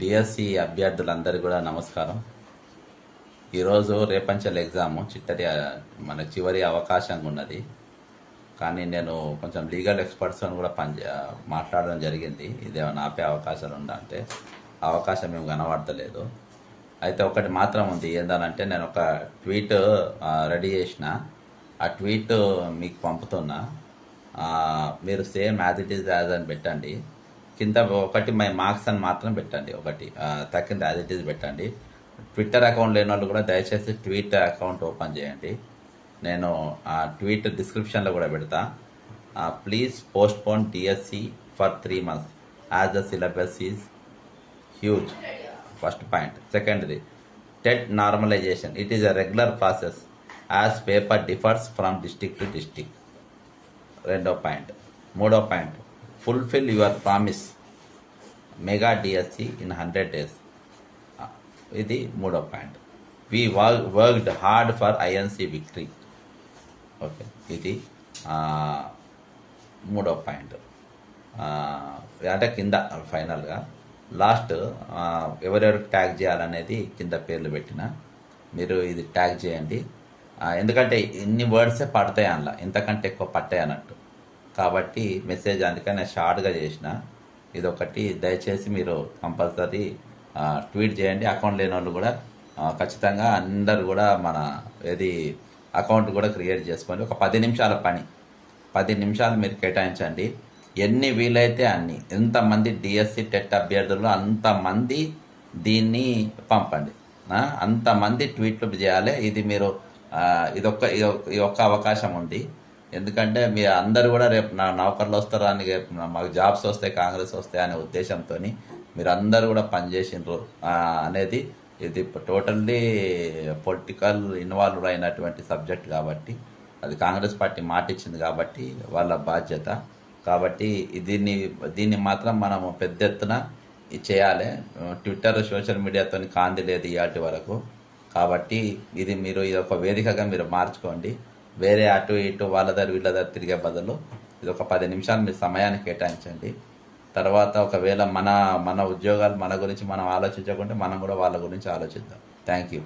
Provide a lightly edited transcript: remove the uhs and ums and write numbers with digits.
DSC అభ్యర్థులందరికీ కూడా నమస్కారం. ఈరోజు రేపంచల్ ఎగ్జాము మన చివరి అవకాశంగా ఉన్నది. కానీ నేను కొంచెం లీగల్ ఎక్స్పర్ట్స్ అని కూడా మాట్లాడడం జరిగింది. ఇదేమైనా ఆపే అవకాశాలు ఉందంటే అవకాశం ఏమి కనబడతలేదు. అయితే ఒకటి మాత్రం ఉంది, ఏందనంటే నేను ఒక ట్వీట్ రెడీ చేసిన. ఆ ట్వీట్ మీకు పంపుతున్నా. మీరు same as it is as అని పెట్టండి. కింద ఒకటి మై మార్క్స్ అని మాత్రం పెట్టండి. ఒకటి తక్కింది యాజ్ ఇట్ ఈజ్ పెట్టండి. ట్విట్టర్ అకౌంట్ లేని వాళ్ళు కూడా దయచేసి ట్వీట్ అకౌంట్ ఓపెన్ చేయండి. నేను ఆ ట్వీట్ డిస్క్రిప్షన్లో కూడా పెడతా. Please postpone DSC for 3 months as the syllabus is huge. First point. సెకండ్ది, TET normalization it is a regular process as paper differs from district to district. రెండో point. మూడో point, fulfil your promise mega DSC in 100 days. ఇది మూడో point. We worked hard for INC victory. Okay, ఇది మూడో point. అంటే కింద ఫైనల్గా last ఎవరెవరికి ట్యాగ్ చేయాలనేది కింద పేర్లు పెట్టిన. మీరు ఇది ట్యాగ్ చేయండి. ఎందుకంటే ఇన్ని వర్డ్సే పడతాయి అందులో, ఇంతకంటే ఎక్కువ పట్టాయి అన్నట్టు. కాబట్టి మెసేజ్ అందుకని నేను షార్ట్గా చేసిన. ఇదొకటి దయచేసి మీరు కంపల్సరీ ట్వీట్ చేయండి. అకౌంట్ లేని వాళ్ళు కూడా ఖచ్చితంగా అందరు కూడా మన అకౌంట్ కూడా క్రియేట్ చేసుకోండి. ఒక 10 నిమిషాల పని, 10 నిమిషాలు మీరు కేటాయించండి. ఎన్ని వీలైతే అన్ని, ఎంతమంది డిఎస్సి టెట్ అభ్యర్థులు అంతమంది దీన్ని పంపండి. అంతమంది ట్వీట్లు చేయాలి. ఇది మీరు ఈ ఒక్క అవకాశం ఉంది. ఎందుకంటే మీరు అందరు కూడా రేపు నౌకర్లు వస్తారు అని, మాకు జాబ్స్ వస్తాయి, కాంగ్రెస్ వస్తాయి అనే ఉద్దేశంతో మీరు అందరు కూడా పనిచేసిండ్రు అనేది. ఇది టోటల్లీ పొలిటికల్ ఇన్వాల్వ్ అయినటువంటి సబ్జెక్ట్ కాబట్టి, అది కాంగ్రెస్ పార్టీ మాట ఇచ్చింది కాబట్టి వాళ్ళ బాధ్యత. కాబట్టి దీన్ని మాత్రం మనము పెద్ద ఎత్తున చేయాలి. ట్విట్టర్ సోషల్ మీడియాతో కాంది లేదు ఇవాటి వరకు. కాబట్టి ఇది ఒక వేదికగా మీరు మార్చుకోండి. వేరే అటు ఇటు వాళ్ళ వీళ్ళ తిరిగే బదులు ఇది ఒక 10 నిమిషాలు మీ సమయాన్ని కేటాయించండి. తర్వాత ఒకవేళ మన ఉద్యోగాలు మన గురించి మనం ఆలోచించకుంటే మనం కూడా వాళ్ళ గురించి ఆలోచిద్దాం. Thank you.